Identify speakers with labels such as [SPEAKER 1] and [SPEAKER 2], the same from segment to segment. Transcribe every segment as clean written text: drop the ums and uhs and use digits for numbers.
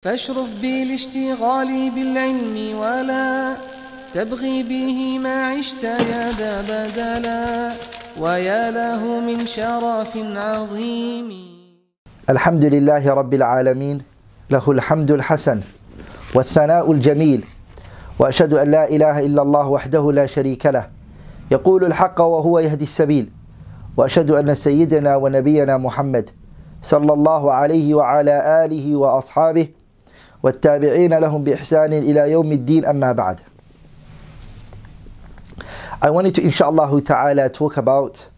[SPEAKER 1] فاشرف بالاشتغال بالعلم ولا تبغي به ما عشت يا ذا بدلا ويا له من شرف عظيم.
[SPEAKER 2] الحمد لله رب العالمين، له الحمد الحسن والثناء الجميل، وأشهد أن لا إله إلا الله وحده لا شريك له يقول الحق وهو يهدي السبيل، وأشهد أن سيدنا ونبينا محمد صلى الله عليه وعلى آله وأصحابه والتابعين لهم بإحسان إلى يوم الدين. أما بعد, I wanted to inshallah ta'ala talk about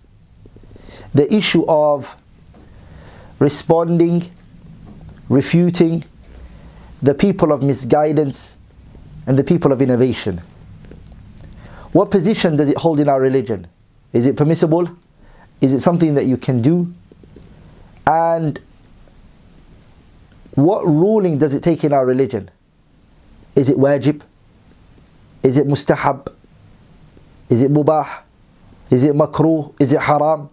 [SPEAKER 2] the issue of responding, refuting the people of misguidance and the people of innovation. What position does it hold in our religion? Is it permissible? Is it something that you can do? And what ruling does it take in our religion? Is it wajib? Is it mustahab? Is it mubah? Is it makruh? Is it haram?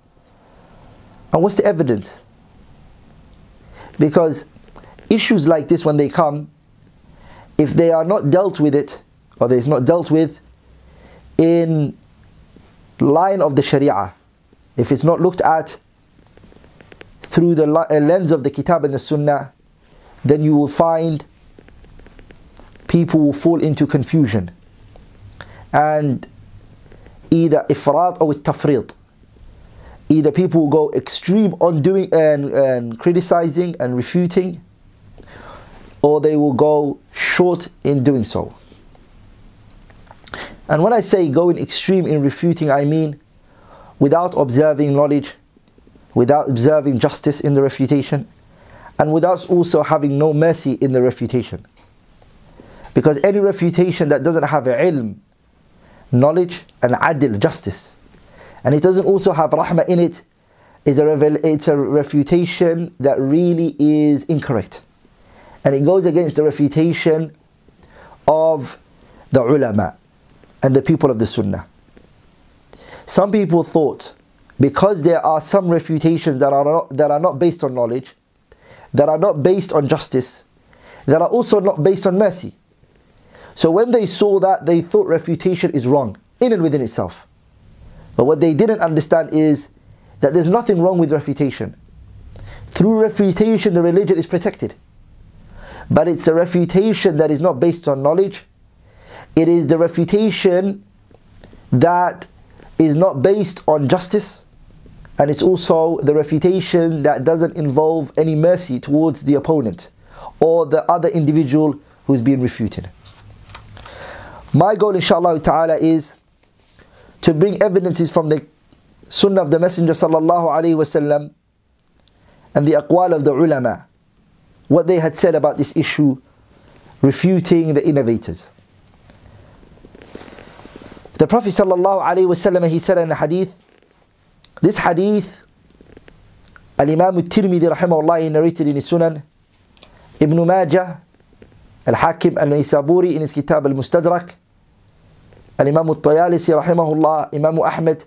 [SPEAKER 2] And what's the evidence? Because issues like this, when they come, if they are not dealt with it, or it's not dealt with in line of the sharia, if it's not looked at through the lens of the kitab and the sunnah, then you will find people will fall into confusion and either ifrat or tafrit. Either people will go extreme on doing and criticizing and refuting, or they will go short in doing so. And when I say going extreme in refuting, I mean without observing knowledge, without observing justice in the refutation, and without also having no mercy in the refutation. Because any refutation that doesn't have ilm, knowledge, and adil, justice, and it doesn't also have rahmah in it, it's a refutation that really is incorrect. And it goes against the refutation of the ulama and the people of the sunnah. Some people thought, because there are some refutations that are not based on knowledge, that are not based on justice, that are also not based on mercy. So when they saw that, they thought refutation is wrong, in and within itself. But what they didn't understand is that there's nothing wrong with refutation. Through refutation, the religion is protected. But it's a refutation that is not based on knowledge. It is the refutation that is not based on justice. And it's also the refutation that doesn't involve any mercy towards the opponent or the other individual who's being refuted. My goal, inshallah ta'ala, is to bring evidences from the sunnah of the Messenger sallallahu alaihi wasallam and the aqwal of the ulama, what they had said about this issue, refuting the innovators. The Prophet sallallahu alaihi wasallam, he said in a hadith, this hadith, Al-Imam al-Tirmidhi rahimahullah narrated in his Sunan, Ibn Majah, Al-Hakim al-Naysaburi in his Kitab al-Mustadrak, Al-Imam al-Tayalisi rahimahullah, Imam Ahmed,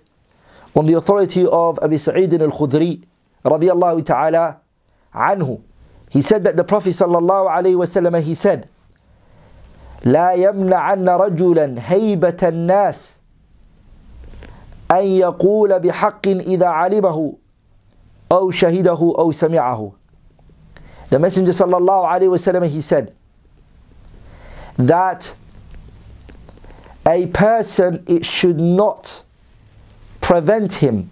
[SPEAKER 2] on the authority of Abi Sa'id al-Khudri radiyallahu ta'ala anhu. He said that the Prophet sallallahu alayhi wa sallam, he said, لا يمنعن رجلا هيبة الناس أن يقول بحق إذا علمه أو شهده أو سمعه. The Messenger sallallahu alayhi wa sallam, he said that a person, it should not prevent him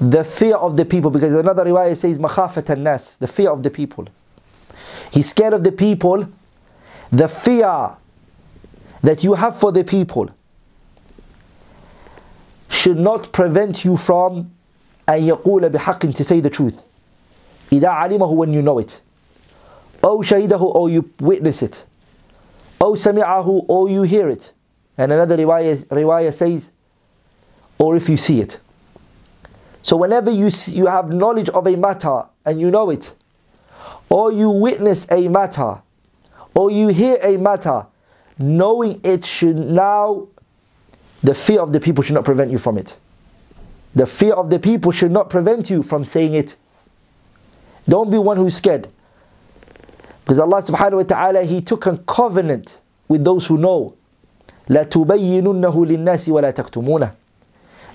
[SPEAKER 2] the fear of the people, because another riwayah says مخافة الناس, the fear of the people. He's scared of the people. The fear that you have for the people should not prevent you from أن يقول بحق, to say the truth. إذا علمه, when you know it. أو شهده, or you witness it. أو سمعه, or you hear it. And another riwayah says, or if you see it. So whenever you have knowledge of a matter and you know it, or you witness a matter, or you hear a matter, knowing it should now, the fear of the people should not prevent you from it. The fear of the people should not prevent you from saying it. Don't be one who's scared. Because Allah subhanahu wa ta'ala, He took a covenant with those who know. لَتُبَيِّنُنَّهُ لِلنَّاسِ وَلَا تَكْتُمُونَهُ.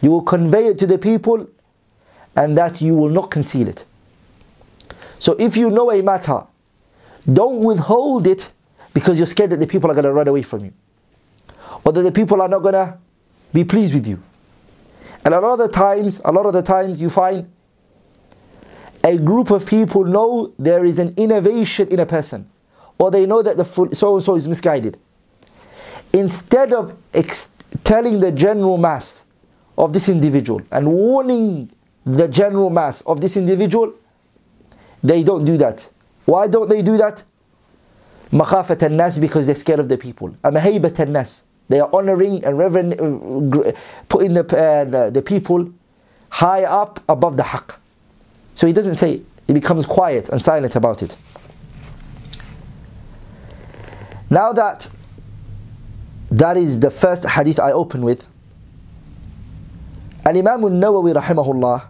[SPEAKER 2] You will convey it to the people and that you will not conceal it. So if you know a matter, don't withhold it because you're scared that the people are going to run away from you, or that the people are not going to be pleased with you. And a lot of the times you find a group of people know there is an innovation in a person, or they know that the so-and-so is misguided. Instead of telling the general mass of this individual and warning the general mass of this individual, they don't do that. Why don't they do that? مَخَافَةَ النَّاسِ, because they're scared of the people. مَهَيْبَةَ النَّاسِ, they are honoring and putting the people high up above the haqq. So he doesn't say it. He becomes quiet and silent about it. Now that is the first hadith I open with. Al-Imam al-Nawawi rahimahullah,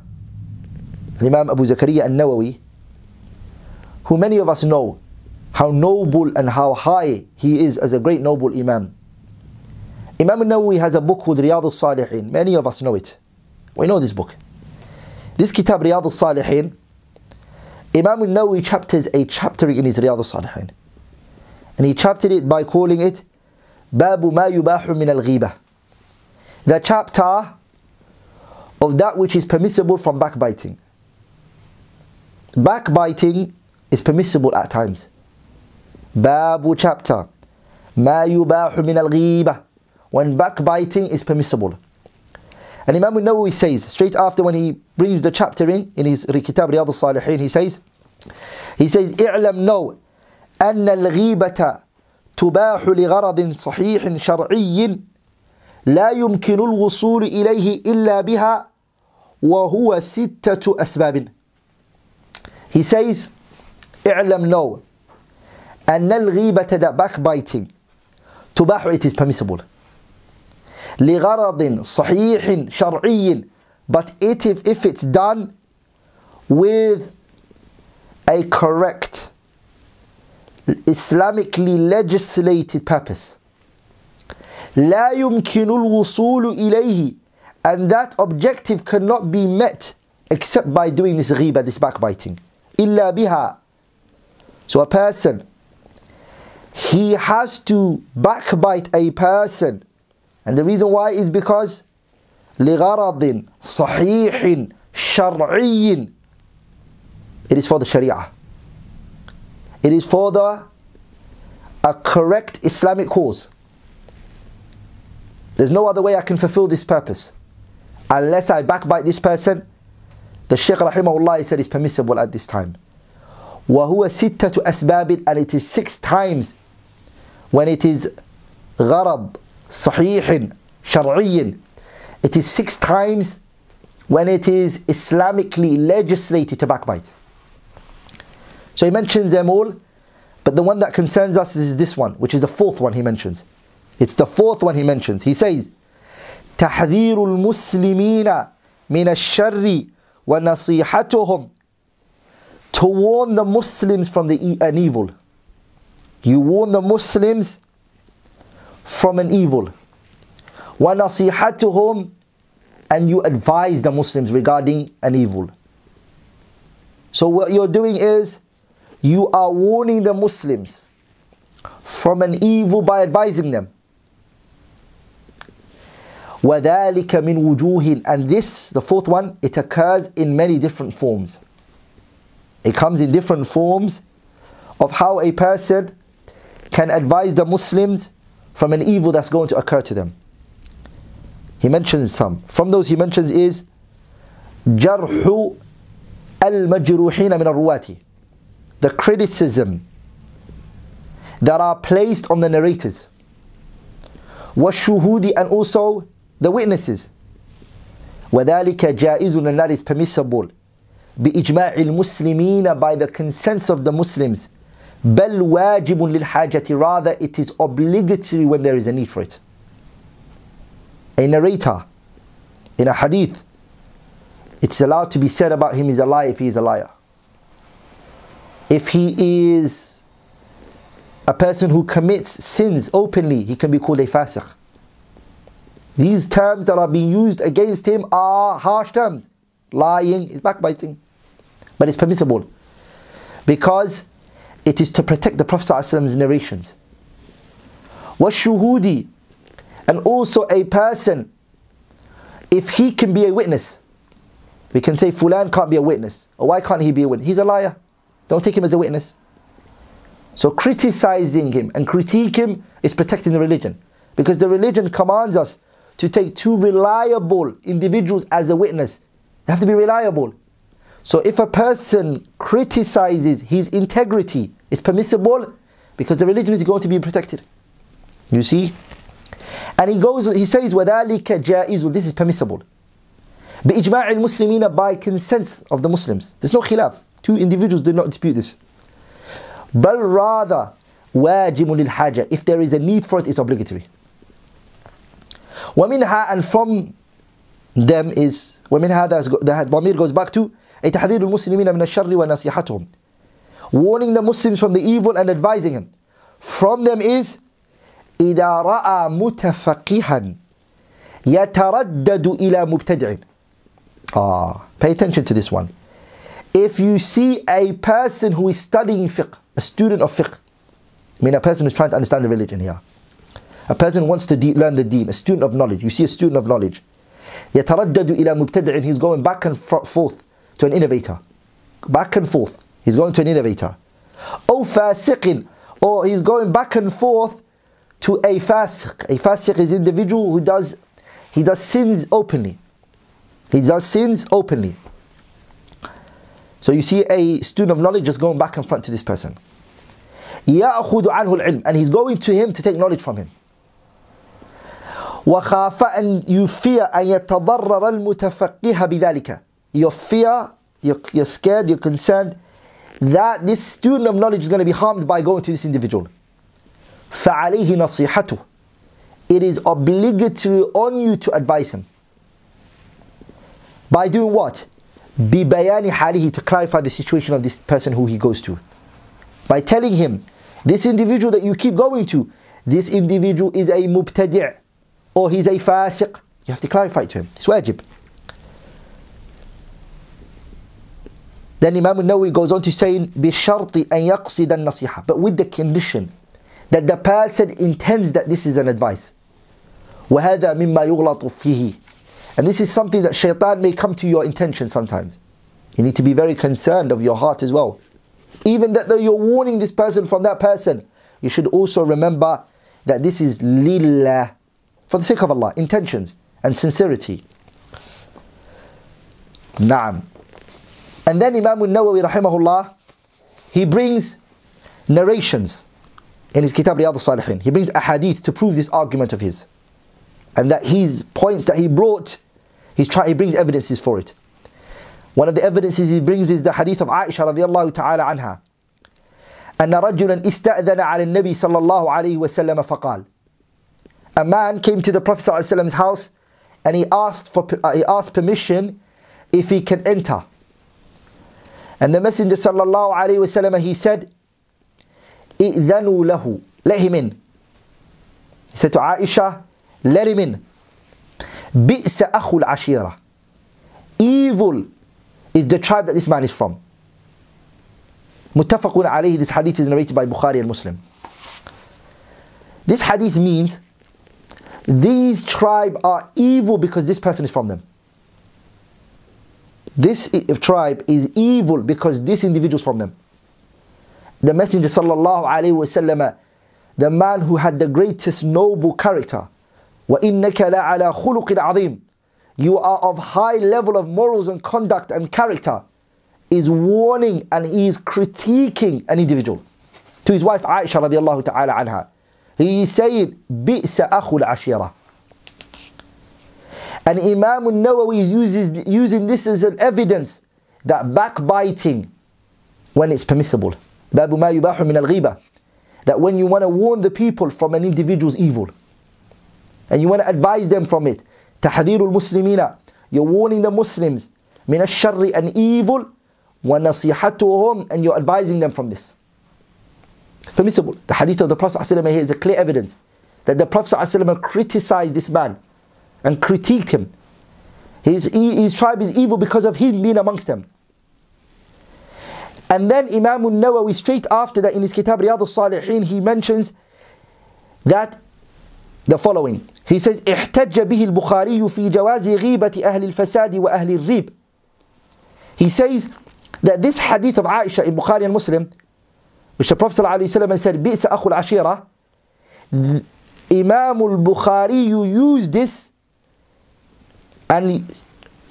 [SPEAKER 2] Al-Imam Abu Zakaria al-Nawawi, who many of us know how noble and how high he is as a great noble Imam. Imam al-Nawawi has a book called Riyadh al-Salihin. Many of us know it. We know this book. This kitab Riyadh al-Salihin, Imam al-Nawawi chapters a chapter in his Riyadh al-Salihin. And he chaptered it by calling it Babu ma yubahu min al-ghibah. The chapter of that which is permissible from backbiting. Backbiting is permissible at times. Babu chapter ma yubahu min al-ghibah, when backbiting is permissible. And Imam al-Nawawi says, straight after when he brings the chapter in his Kitab Riyadh al-Salihin, he says, اعلم know أن الغيبة تباح لغرض صحيح شرعي لا يمكن الوصول إليه إلا بها وهو ستة أسباب. He says, اعلم know أن الغيبة, that backbiting, تباح, it is permissible. لغرض صحيح شرعي, but if it's done with a correct Islamically legislated purpose. لا يمكن الوصول إليه, and that objective cannot be met except by doing this ghiba, this backbiting. إلا بها. So a person, he has to backbite a person, and the reason why is because لغرض صحيح شرعي, it is for the Sharia. It is for a correct Islamic cause. There's no other way I can fulfill this purpose unless I backbite this person. The Shaykh rahimahullah said it's permissible at this time. وَهُوَ سِتَّةُ أَسْبَابٍ, and it is 6 times when it is غرض صحيح شرعي. It is 6 times when it is Islamically legislated to backbite. So he mentions them all, but the one that concerns us is this one, which is the 4th one he mentions. It's the 4th one he mentions. He says, تحذير المسلمين من الشر ونصيحتهم, to warn the Muslims from an evil. You warn the Muslims from an evil. وَنَصِيحَتُهُمْ, and you advise the Muslims regarding an evil. So what you're doing is, you are warning the Muslims from an evil by advising them. وَذَلِكَ مِنْ وُجُوهٍ, and this, the 4th one, it occurs in many different forms. It comes in different forms of how a person can advise the Muslims from an evil that's going to occur to them. He mentions some. From those he mentions is جَرْحُ الْمَجْرُوحِينَ مِنَ الرُّوَاتِ, the criticism that are placed on the narrators. وَالشُّهُودِ, and also the witnesses. وَذَلِكَ جَائِزٌ, and that is permissible. بِإِجْمَاعِ الْمُسْلِمِينَ, by the consensus of the Muslims. بَلْ وَاجِبٌ لِلْحَاجَةِ, rather it is obligatory when there is a need for it. A narrator in a hadith, it's allowed to be said about him is a liar if he is a liar. If he is a person who commits sins openly, he can be called a fasiq. These terms that are being used against him are harsh terms. Lying is backbiting. But it's permissible, because it is to protect the Prophet ﷺ's narrations. وَالشُّهُودِ, and also a person, if he can be a witness, we can say Fulan can't be a witness. Or why can't he be a witness? He's a liar. Don't take him as a witness. So criticizing him and critique him is protecting the religion. Because the religion commands us to take two reliable individuals as a witness. They have to be reliable. So if a person criticizes his integrity, it's permissible, because the religion is going to be protected. You see? And he says, وَذَلِكَ جَائِزٌ, this is permissible. بِإِجْمَاعِ الْمُسْلِمِينَ, by consensus of the Muslims. There's no khilaf. Two individuals did not dispute this. بَلْ rather وَاجِمٌ لِلْحَاجَةِ, if there is a need for it, it's obligatory. وَمِنْهَا, and from them is, وَمِنْهَا, the dhamir goes back to أي تحذير المسلمين من الشر ونصيحتهم, warning the Muslims from the evil and advising him. From them is إذا رأى متفقها يتردد إلى مبتدع. Pay attention to this one. If you see a person who is studying fiqh, a student of fiqh, I mean a person who's trying to understand the religion here, a person who wants to learn the deen, a student of knowledge, you see a student of knowledge, يتردد إلى مبتدع, he's going back and forth to an innovator, back and forth, he's going to an innovator. أو فاسق, or he's going back and forth to a fasiq. A fasiq is an individual who does sins openly. He does sins openly. So you see a student of knowledge just going back and front to this person. يأخذ عنه العلم, and he's going to him to take knowledge from him. وخاف, and you fear أن يتضرر المتفقه بذلك. You fear, you're scared, you're concerned that this student of knowledge is going to be harmed by going to this individual. فَعَلَيْهِ نَصِيحَتُهُ, it is obligatory on you to advise him. By doing what? بِبَيَانِ حَالِهِ, to clarify the situation of this person who he goes to. By telling him, this individual that you keep going to, this individual is a mubtadi', or he's a fasiq. You have to clarify it to him. It's wajib. Then Imam al-Nawawi goes on to saying, بِشَرْطِ أَن يَقْصِدَ النَّصِيحَةِ, but with the condition that the person intends that this is an advice. وَهَذَا مِمَّا يُغْلَطُ فِيهِ, and this is something that shaitan may come to your intention sometimes. You need to be very concerned of your heart as well. Even that though you're warning this person from that person, you should also remember that this is lillah, for the sake of Allah, intentions and sincerity. Naam. And then Imam al-Nawawi rahimahullah, he brings narrations in his kitab Riyadh al-Salihin. He brings a hadith to prove this argument of his. And that his points that he brought, he brings evidences for it. One of the evidences he brings is the hadith of Aisha radiallahu ta'ala anha. أن رجلا استأذن على النبي صلى الله عليه وسلم فقال. A man came to the Prophet صلى الله عليه وسلم's house and he asked permission if he can enter. And the Messenger sallallahu alayhi wa sallam, he said, إِذَنُوا لَهُ, let him in. He said to Aisha, let him in. بِئْسَ أَخُ الْعَشِيرَةِ, evil is the tribe that this man is from. Muttafaqun alayhi, this hadith is narrated by Bukhari and Muslim. This hadith means these tribe are evil because this person is from them. This tribe is evil because this individual is from them. The Messenger sallallahu alayhi wa sallam, the man who had the greatest noble character, وَإِنَّكَ لَعَلَى خُلُقٍ عَظِيمٍ, you are of high level of morals and conduct and character, is warning and he is critiquing an individual. To his wife Aisha radiallahu ta'ala anha, he is saying, بِئْسَ أَخُ الْعَشِيرَةِ. And Imam al-Nawawi is using this as an evidence that backbiting, when it's permissible, بَابُ مَا يُبَاحُ مِنَ الْغِيبَةِ, that when you want to warn the people from an individual's evil, and you want to advise them from it, تَحْذِيرُ الْمُسْلِمِينَ, you're warning the Muslims, مِنَ الشَّرِّ, and evil, وَنَصِيحَتُهُمْ, and you're advising them from this. It's permissible. The hadith of the Prophet ﷺ here is a clear evidence that the Prophet ﷺ criticized this man and critiqued him. His tribe is evil because of him being amongst them. And then Imam al-Nawawi, straight after that in his Kitab Riyadh al-Salihin, he mentions that the following. He says, احتج به البخاري في جواز غيبة أهل الفساد وأهل الريب. He says that this hadith of Aisha in Bukhari and Muslim, which the Prophet ﷺ said, بئس أخو العشيرة, Imam al-Bukhari used this and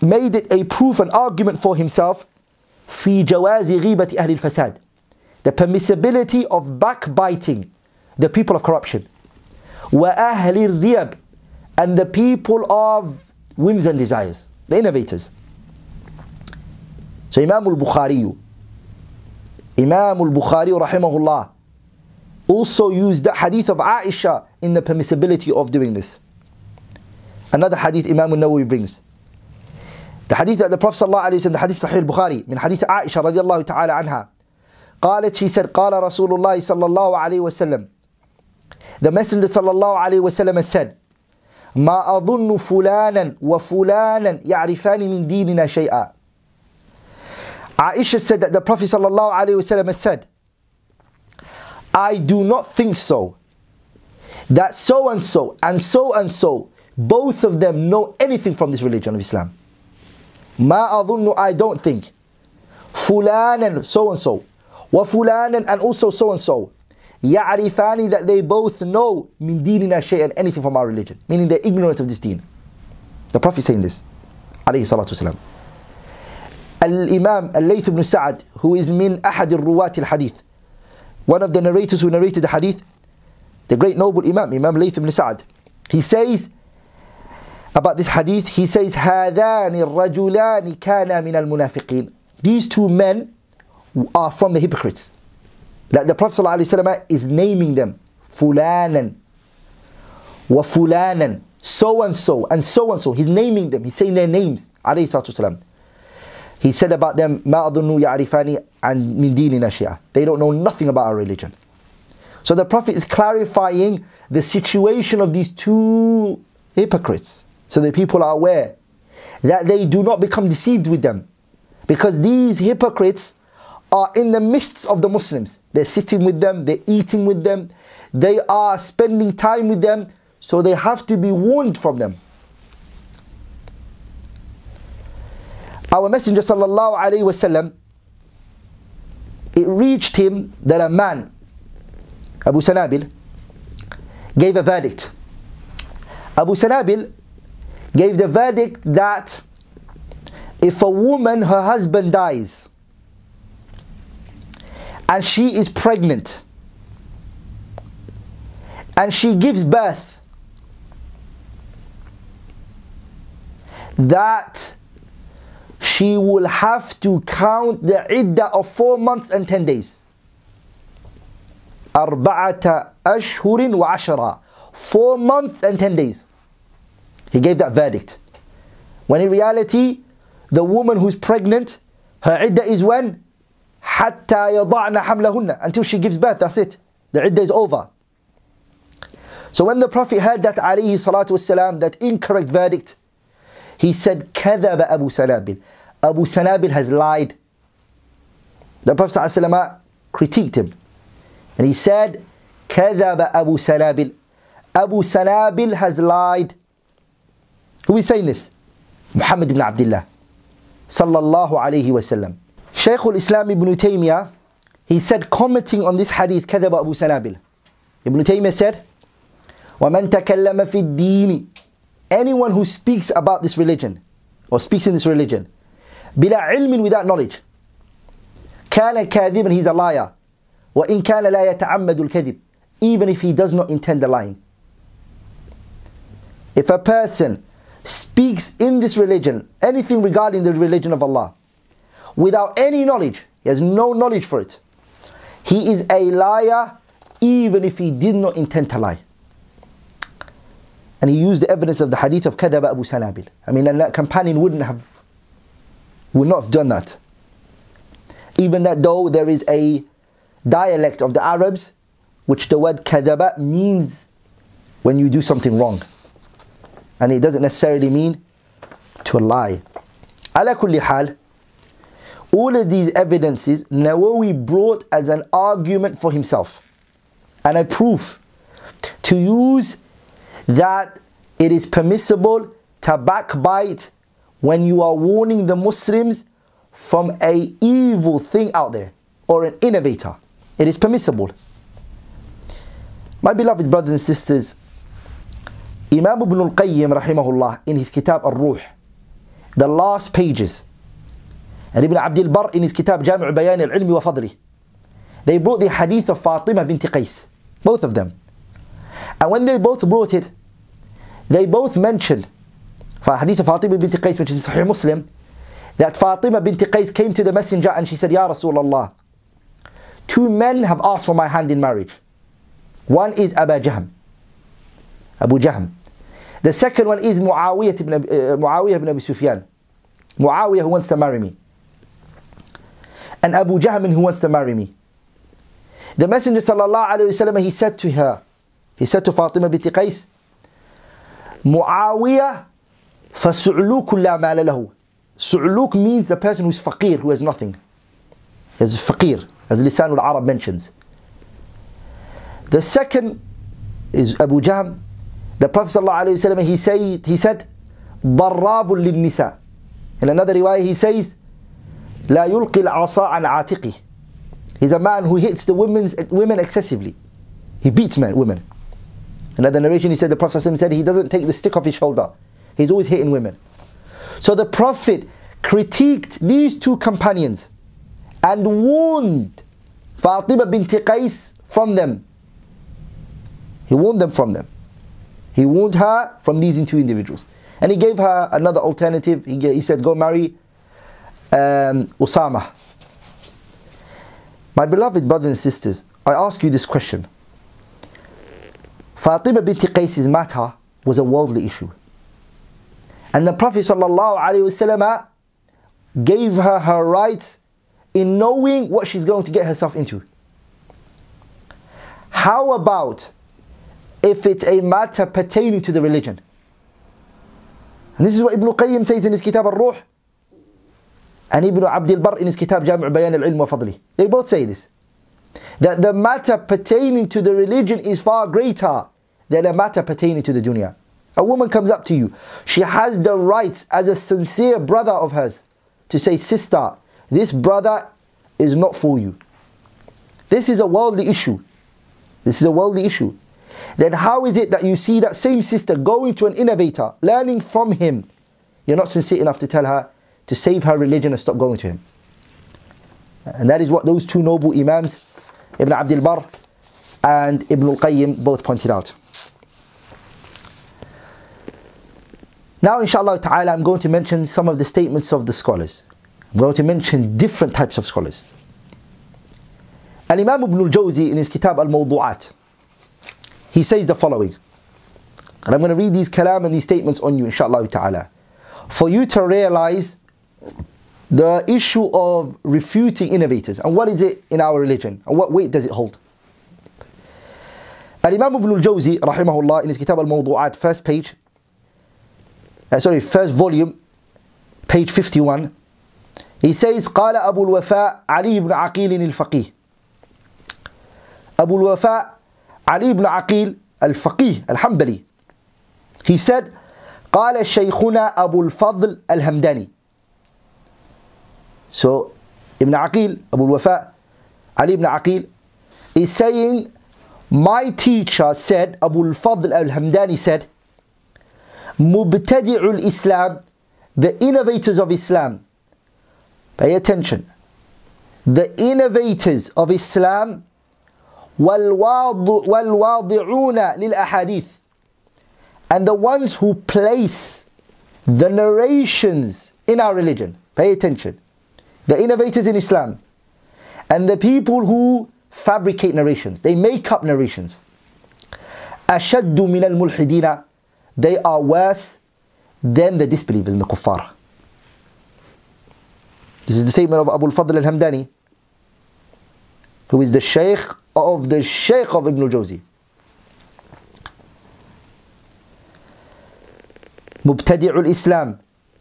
[SPEAKER 2] made it a proof, an argument for himself, في جواز غيبة أهل الفساد, the permissibility of backbiting the people of corruption, وأهل الريب, and the people of whims and desires, the innovators. So Imam al-Bukhari rahimahullah also used the hadith of Aisha in the permissibility of doing this. Another hadith Imam al-Nawawi brings, the hadith that the Prophet ﷺ, the hadith Sahih al-Bukhari, min hadith Aisha radiallahu ta'ala anha, قالت, she said, قال رسول الله صلى الله عليه وسلم, the Messenger sallallahu alayhi wasallam said, ما أظن فلانا وفلانا يعرفان من ديننا شيئا. Aisha said that the Prophet sallallahu alayhi wasallam said, I do not think so, that so and so and so and so, both of them know anything from this religion of Islam. ما أظن, I don't think, فلانا, so and so, وفلانا, and also so and so, يعرفاني, that they both know من ديننا شيئا, anything from our religion, meaning they're ignorant of this deen. The Prophet saying this, عليه الصلاة والسلام. Al-Imam Al-Layth ibn Sa'ad, who is min أحد الرواة الحديث, one of the narrators who narrated the hadith, the great noble Imam Layth ibn Sa'ad, he says about this hadith, he says, هذان الرجلان كانا من المنافقين. These two men are from the hypocrites. That the Prophet ﷺ is naming them, fulanan wa fulanan, so and so and so and so. He's naming them, he's saying their names, alayhi salatu wasalam. He said about them, ما أظن يعرفاني عن من ديننا شيئا. They don't know nothing about our religion. So the Prophet is clarifying the situation of these two hypocrites, so that people are aware that they do not become deceived with them, because these hypocrites are in the midst of the Muslims. They're sitting with them, they're eating with them, they are spending time with them, so they have to be warned from them. Our Messenger sallallahu alayhi wasallam, it reached him that a man, Abu Sanabil, gave a verdict. Abu Sanabil gave the verdict that if a woman, her husband dies, and she is pregnant, and she gives birth, that she will have to count the iddah of 4 months and 10 days. أربعة أشهر وعشرة, 4 months and 10 days. He gave that verdict. When in reality, the woman who's pregnant, her iddah is when? حتى يضعن حملهن, until she gives birth, that's it. The iddah is over. So when the Prophet heard that, alayhi salatu wassalam, that incorrect verdict, he said, كذب Abu Sanabil. Abu Sanabil has lied. The Prophet ﷺ critiqued him, and he said, كذب Abu Sanabil. Abu Sanabil has lied. Who is saying this? Muhammad ibn Abdullah sallallahu alayhi wasallam. Shaykh al-Islam ibn Taymiyyah, he said, commenting on this hadith, كذب Abu Sanabil, Ibn Taymiyyah said, وَمَنْ تَكَلَّمَ فِي الدِّينِ, anyone who speaks about this religion, or speaks in this religion, بِلَا عِلْمٍ, without knowledge, كَانَ كَاذِبًا, he's a liar, وَإِنْ كَانَ لَا يَتَعَمَّدُ الْكَذِبِ, even if he does not intend the lying. If a person speaks in this religion, anything regarding the religion of Allah, without any knowledge, he has no knowledge for it, he is a liar, even if he did not intend to lie. And he used the evidence of the hadith of كذب Abu Sanabil. I mean, and that companion would not have done that. Even that though there is a dialect of the Arabs which the word kadaba means when you do something wrong. And it doesn't necessarily mean to lie. Ala kulli hal, all of these evidences Nawawi brought as an argument for himself and a proof to use that it is permissible to backbite when you are warning the Muslims from an evil thing out there or an innovator. It is permissible. My beloved brothers and sisters, Imam Ibn al-Qayyim rahimahullah in his kitab Ar-Ruh, the last pages, and Ibn Abdul Barr in his kitab Jami' Bayan al-Ilmi wa Fadli, they brought the hadith of Fatima bint Qais, both of them. And when they both brought it, they both mentioned, for hadith of Fatima bint Qais, which is Sahih Muslim, that Fatima bint Qais came to the messenger and she said, Ya Rasulullah, 2 men have asked for my hand in marriage. One is Abu Jahm. The second one is Muawiyah ibn Abi Sufyan. Muawiyah who wants to marry me. And Abu Jahm who wants to marry me. The Messenger sallallahu alayhi wasallam, he said to her, he said to Fatima bint Qais, Muawiyah فَسُعْلُوكُ لَا مَالَ لَهُ. Su'luk means the person who's faqir, who has nothing. As faqir, as Lisanul Arab mentions. The second is Abu Jahm. The Prophet ﷺ, he said, ضَرَّابٌ لِلنِّسَاءِ. In another riwayah he says, لَا يُلْقِ الْعَصَىٰ عَنْ عَاتِقِهِ. He's a man who hits the women excessively. He beats women. Another narration he said, the Prophet ﷺ said, he doesn't take the stick off his shoulder. He's always hitting women. So the Prophet critiqued these 2 companions and warned Fatima bint Qais from them. He warned them from them. He warned her from these 2 individuals. And he gave her another alternative. He said, go marry Usama. My beloved brothers and sisters, I ask you this question. Fatima bint Qais' matter was a worldly issue. And the Prophet ﷺ gave her her rights in knowing what she's going to get herself into. How about if it's a matter pertaining to the religion? And this is what Ibn Qayyim says in his kitab Ar-Ruh, and Ibn Abdul Barr in his kitab Jami' Bayan al-Ilm wa Fadli. They both say this, that the matter pertaining to the religion is far greater than a matter pertaining to the dunya. A woman comes up to you, she has the rights as a sincere brother of hers to say, sister, this brother is not for you. This is a worldly issue. This is a worldly issue. Then how is it that you see that same sister going to an innovator, learning from him? You're not sincere enough to tell her to save her religion and stop going to him. And that is what those 2 noble Imams, Ibn Abdul Barr and Ibn al-Qayyim, both pointed out. Now inshallah ta'ala, I'm going to mention some of the statements of the scholars. I'm going to mention different types of scholars. Al-Imam Ibn al-Jawzi in his kitab Al-Mawdu'at, he says the following. And I'm going to read these kalam and these statements on you inshallah ta'ala, for you to realize the issue of refuting innovators and what is it in our religion and what weight does it hold. Al-Imam Ibn al-Jawzi rahimahullah in his kitab Al-Mawdu'at, first volume, page 51, he says, قال أبو الوفاء علي بن عقيل الفقيه. Abu al-Wafa Ali ibn Aqil al-Faqih al-Hanbali, he said, قال شيخنا أبو الفضل الهمداني. So Ibn Aqil, Abu al-Wafa Ali ibn Aqil is saying, my teacher said, Abu al-Fadl al-Hamdani said, Mubtadi'ul Islam, the innovators of Islam. Pay attention. The innovators of Islam, وَالْوَاضِعُونَ لِلْأَحَادِيثِ, and the ones who place the narrations in our religion. Pay attention. The innovators in Islam and the people who fabricate narrations, they make up narrations. أَشَدُّ مِنَ الْمُلْحِدِينَ, they are worse than the disbelievers and the kuffar. This is the statement of Abu al-Fadl al-Hamdani, who is the Shaykh of the Shaykh of Ibn al-Jawzi. مبتدع الإسلام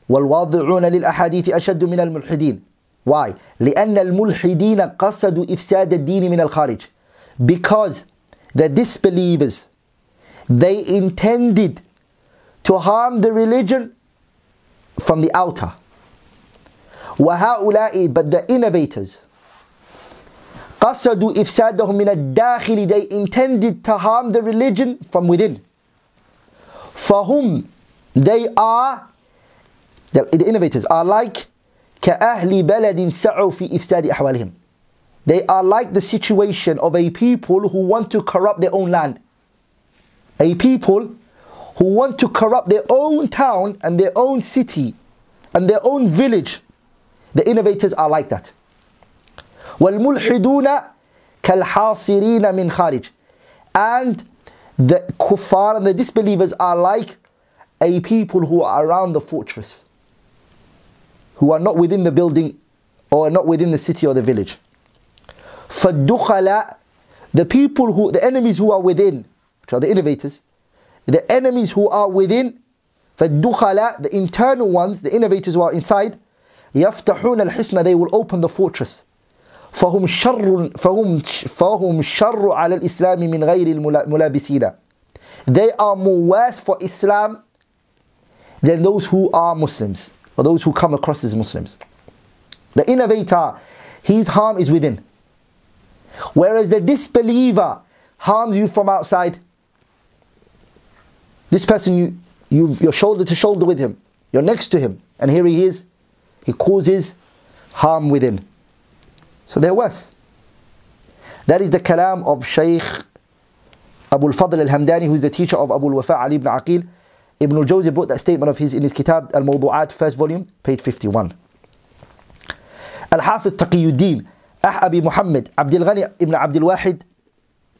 [SPEAKER 2] والواضعون للأحاديث أشد من الملحدين. Why? لأن الملحدين قصدوا إفساد الدين من الخارج. Because the disbelievers, they intended to harm the religion from the outer. وهؤلاء, but the innovators, قصدوا إفسادهم من الداخل, they intended to harm the religion from within. فهم, they are, the innovators are like كأهل بلد سعوا في إفساد أحوالهم. They are like the situation of a people who want to corrupt their own land. A people who want to corrupt their own town and their own city and their own village. The innovators are like that. وَالْمُلْحِدُونَ كَالْحَاصِرِينَ مِنْ خَارِجٍ. And the kuffar and the disbelievers are like a people who are around the fortress, who are not within the building or not within the city or the village. فَالدُّخَلَاء, the people who, the enemies who are within, which are the innovators, the enemies who are within, فَالدُّخَلَاء, the internal ones, the innovators who are inside, يَفْتَحُونَ الْحِسْنَ, they will open the fortress. فَهُمْ شَرٌّ عَلَى الْإِسْلَامِ مِنْ غَيْرِ الْمُلَابِسِينَ. They are more worse for Islam than those who are Muslims, or those who come across as Muslims. The innovator, his harm is within. Whereas the disbeliever harms you from outside. This person, you're shoulder to shoulder with him, you're next to him, and here he is, he causes harm within. So they're worse. That is the kalam of Shaykh Abu al-Fadl al-Hamdani, who is the teacher of Abu al-Wafa Ali ibn Aqil. Ibn al-Jawzi brought that statement of his in his kitab Al-Mawdu'at, first volume, page 51. Al-Hafidh Taqiyuddin Abi Muhammad Abdul Ghani ibn Abdul Wahid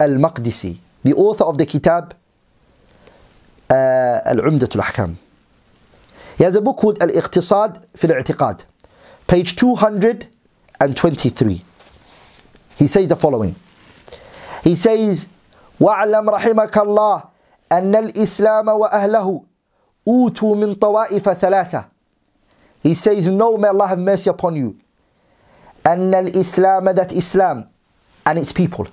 [SPEAKER 2] al-Maqdisi, the author of the kitab Al-Umdat al-Ahkam. He has a book called Al-Iqtisad fi al-I'tiqad, page 223. He says the following. He says, وَاعْلَمْ رَحِمَكَ اللَّهِ أَنَّ الْإِسْلَامَ وَأَهْلَهُ أُوتُوا مِنْ طَوَائِفَ ثَلَاثَةٍ. He says, no, may Allah have mercy upon you. أَنَّ الْإِسْلَامَ, that Islam and its people.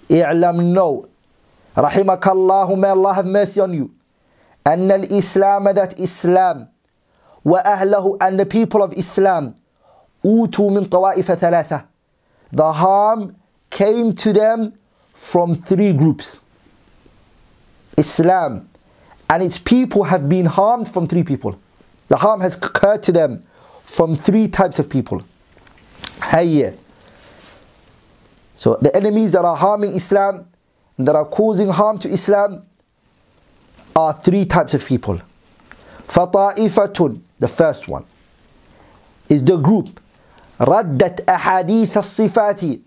[SPEAKER 2] اعلم, know. رحمك الله, may Allah have mercy on you. أَنَّ الْإِسْلَامَ, that Islam, وَأَهْلَهُ, and the people of Islam, أُوتُوا مِنْ طَوَائِفَ ثَلَاثَةٍ. The harm came to them from three groups. Islam and its people have been harmed from three people. The harm has occurred to them from three types of people. Hayya. So the enemies that are harming Islam, that are causing harm to Islam, are three types of people. فَطَائِفَةٌ, the first one, is the group رَدَّتْ أَحَادِيثَ الصِّفَاتِ.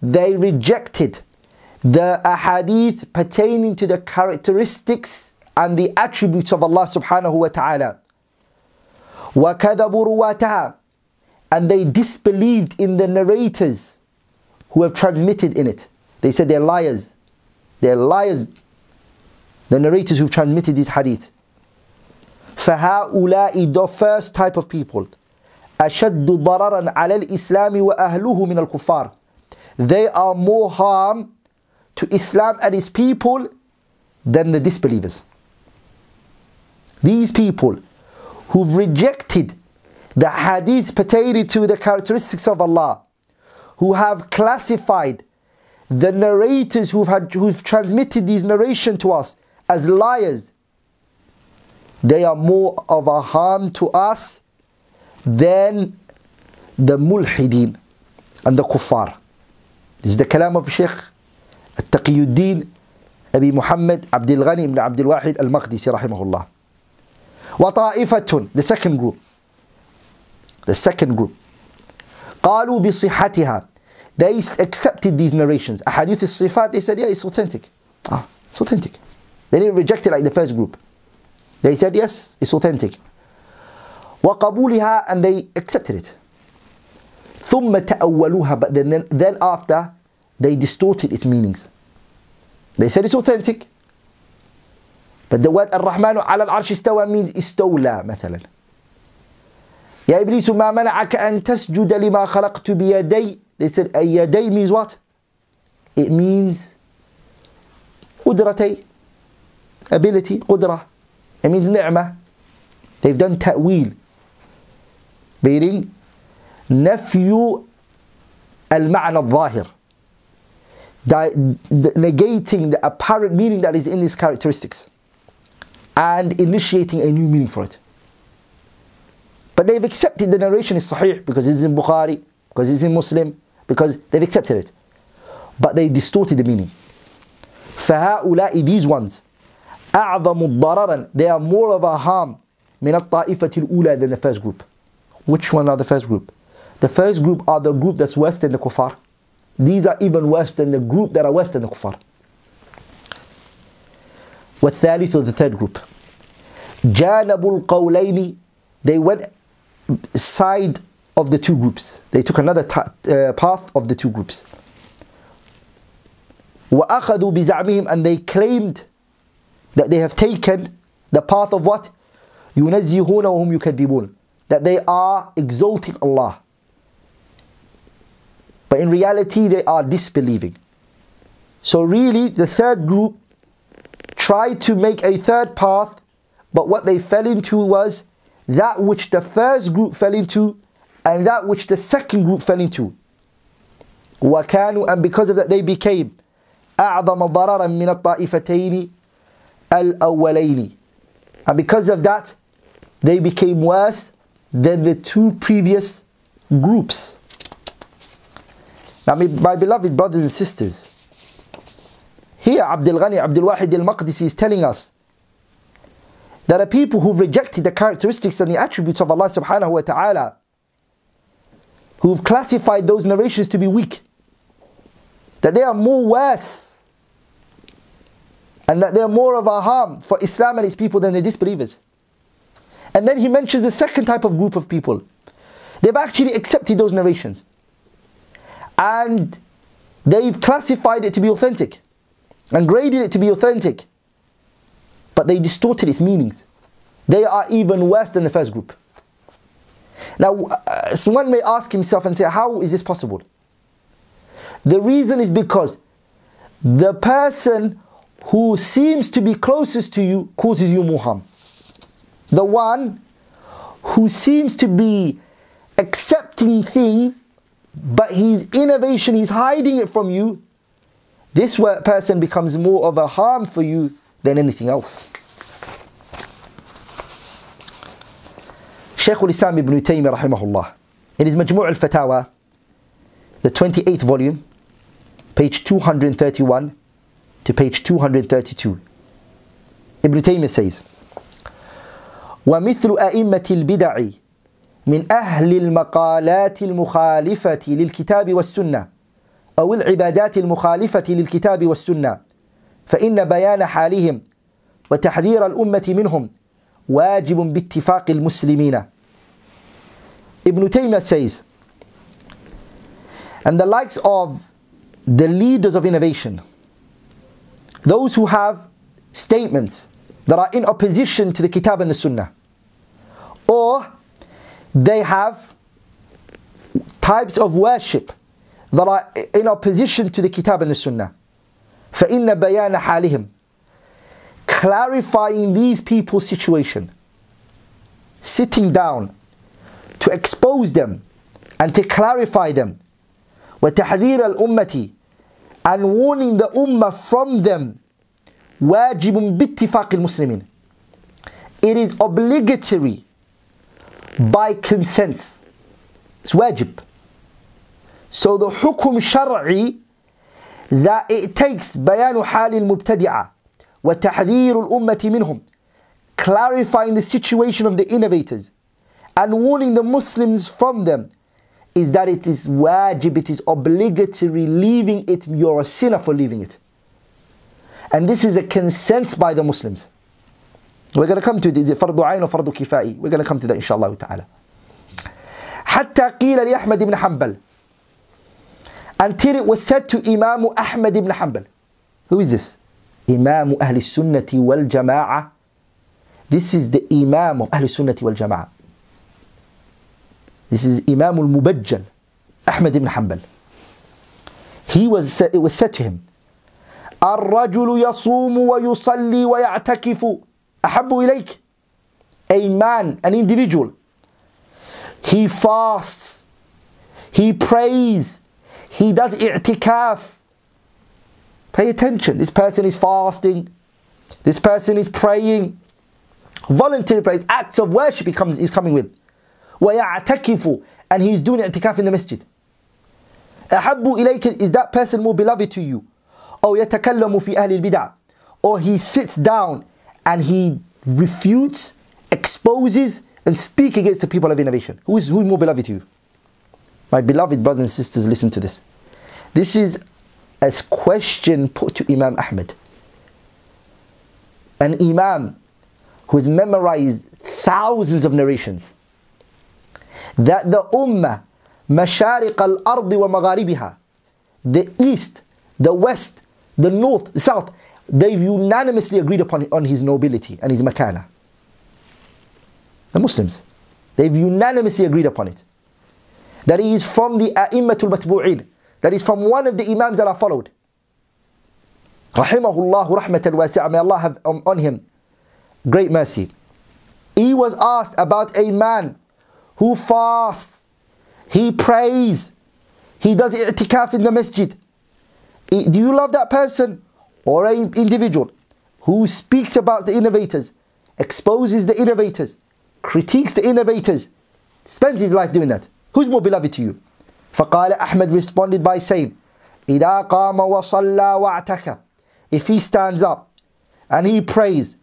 [SPEAKER 2] They rejected the ahadith pertaining to the characteristics and the attributes of Allah subhanahu wa ta'ala. وَكَذَبُوا رُوَاتَهَا, and they disbelieved in the narrators who have transmitted in it. They said they're liars. They're liars, the narrators who've transmitted these hadiths. فَهَؤُلَاءِ, the first type of people, أَشَدُّ ضَرَرًا عَلَى الْإِسْلَامِ وَأَهْلُهُ مِنَ الْكُفَّارِ. They are more harm to Islam and its people than the disbelievers. These people who've rejected the hadiths pertaining to the characteristics of Allah, who have classified the narrators who've transmitted these narration to us as liars, they are more of a harm to us than the mulhideen and the kuffar. This is the kalam of Shaykh Taqiyuddin Abi Muhammad Abdul Ghani ibn Abdul Wahid al-Maqdisi rahimahullah. وَطَائِفَةٌ, the second group. The second group. قَالُوا بِصِحَّتِهَا, they accepted these narrations. Ahadith al-Sifat, they said, yeah, it's authentic. It's authentic. They didn't reject it like the first group. They said, yes, it's authentic. وَقَبُولِهَا, and they accepted it. ثُمَّ تَأَوَّلُوهَا, but then after, they distorted its meanings. They said it's authentic, but the word Ar-Rahmanu ala al-Arsh istawa means istawla مثلا. Ya Iblisu ma mana'aka an tasjuda lima khalaqtu biyaday. They said yaday means what? It means qudratay, ability, qudra. It means ni'mah. They've done ta'weel, meaning nafyu al-ma'na al-zahir, negating the apparent meaning that is in these characteristics and initiating a new meaning for it. But they've accepted the narration is sahih because it's in Bukhari, because it's in Muslim, because they've accepted it. But they distorted the meaning. فَهَؤُلَاءِ, these ones, أَعْظَمُ ضَرَرًا, they are more of a harm مِنَ الطَّائِفَةِ الْأُولَى than the first group. Which one are the first group? The first group are the group that's worse than the kuffar. These are even worse than the group that are worse than the kuffar. وَالثَّالِثُ, the third group, جَانَبُ الْقَوْلَيْنِ, they went side of the two groups. They took another path of the two groups. وَأَخَذُوا بِزَعْمِهِمْ, and they claimed that they have taken the path of what? يُنَزِّهُونَ وَهُمْ يُكَذِّبُونَ, that they are exalting Allah. But in reality they are disbelieving. So really the third group tried to make a third path, but what they fell into was that which the first group fell into and that which the second group fell into. وَكَانُوا, and because of that they became أَعْظَمَ ضَرَرًا مِنَ الطَّائِفَتَيْنِ الْأَوَّلَيْنِ, and because of that they became worse than the two previous groups. Now my beloved brothers and sisters, here Abdul Ghani Abdul Wahid al-Maqdisi is telling us there are people who've rejected the characteristics and the attributes of Allah subhanahu wa ta'ala, who've classified those narrations to be weak, that they are more worse and that they are more of a harm for Islam and its people than the disbelievers. And then he mentions the second type of group of people. They've actually accepted those narrations and they've classified it to be authentic and graded it to be authentic, but they distorted its meanings. They are even worse than the first group. Now, someone may ask himself and say, how is this possible? The reason is because the person who seems to be closest to you causes you more harm. The one who seems to be accepting things, but his innovation, he's hiding it from you, this person becomes more of a harm for you than anything else. Shaykh al-Islam ibn Taymiyyah rahimahullah, in his Majmu' al-Fatawa, the 28th volume, page 231 to page 232, Ibn Taymiyyah says, وَمِثْلُ أَئِمَّةِ الْبِدَعِ من أهل المقالات المخالفة للكتاب والسنة أو العبادات المخالفة للكتاب والسنة فإن بيان حالهم وتحذير الأمة منهم واجب باتفاق المسلمين. Ibn Taymiyyah says, and the likes of the leaders of innovation, those who have statements that are in opposition to the Kitab and the Sunnah, or they have types of worship that are in opposition to the Kitab and the Sunnah. فَإِنَّ بَيَانَ حَالِهِمْ, clarifying these people's situation, sitting down to expose them and to clarify them, وَتَحْذِيرَ الْأُمَّةِ, and warning the ummah from them, واجب باتفاق المسلمين, it is obligatory by consensus. It's wajib. So the hukum shar'i that it takes بيان حال المبتدعة وتحذير الأمة منهم, clarifying the situation of the innovators and warning the Muslims from them, is that it is wajib, it is obligatory. Leaving it, you're a sinner for leaving it. And this is a consensus by the Muslims. We're going to come to it. Is it fardu ayn or fardu kifai? We're going to come to that inshallah ta'ala. حتى قيل لأحمد بن حنبل until it was said to Imam Ahmad ibn Hanbal. Who is this? Imam Ahl Sunnati wal Jama'ah. This is the Imam of Ahl Sunnati wal Jama'ah. This is Imam al-Mubajjal, Ahmad ibn Hanbal. It was said to him, الرجل يصوم ويصلي ويعتكف أحب إليك. A man, an individual, he fasts, he prays, he does i'tikaf. Pay attention, this person is fasting, this person is praying, voluntary praise, acts of worship he's coming with. وَيَعْتَكِفُ, and he's doing i'tikaf in the masjid. أَحَبُّ إِلَيْكَ, is that person more beloved to you? أو يتكلم في أهل البدع, or he sits down and he refutes, exposes and speaks against the people of innovation. Who is more beloved to you? My beloved brothers and sisters, listen to this. This is a question put to Imam Ahmad, an Imam who has memorized thousands of narrations, that the Ummah, مشارق الأرض ومغاربها, the East, the West, the North, the South, they've unanimously agreed upon on his nobility and his makana. The Muslims, they've unanimously agreed upon it. That he is from the A'immatul Matbu'in, that is from one of the Imams that are followed. Rahimahullah rahmatan wasi'a, may Allah have on him great mercy. He was asked about a man who fasts, he prays, he does i'tikaf in the masjid. Do you love that person? Or an individual who speaks about the innovators, exposes the innovators, critiques the innovators, spends his life doing that? Who's more beloved to you? فقال Ahmad responded by saying, إِذَا قَامَ وَصَلَّى وَاعْتَكَفَ, if he stands up and he prays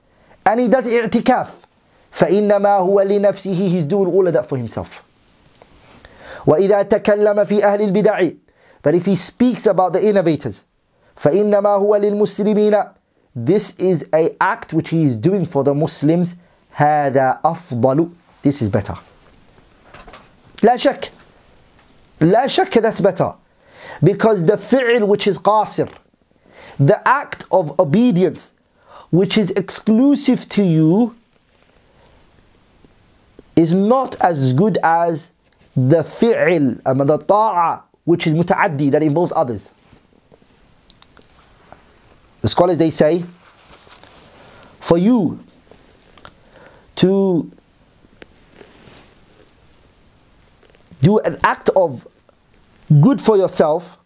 [SPEAKER 2] and he does i'tikaf, فَإِنَّمَا هُوَ لِنَفْسِهِ, he's doing all of that for himself. وَإِذَا تَكَلَّمَ فِي أَهْلِ الْبِدَعِ, but if he speaks about the innovators, فَإِنَّمَا هُوَ لِلْمُسْلِمِينَ, this is an act which he is doing for the Muslims. هَذَا أَفْضَلُ, this is better. لا شك, لا شك, that's better. Because the fi'l which is qasir, the act of obedience which is exclusive to you, is not as good as the fi'l, the ta'a, which is muta'addi, that involves others. The scholars, they say, for you to do an act of good for yourself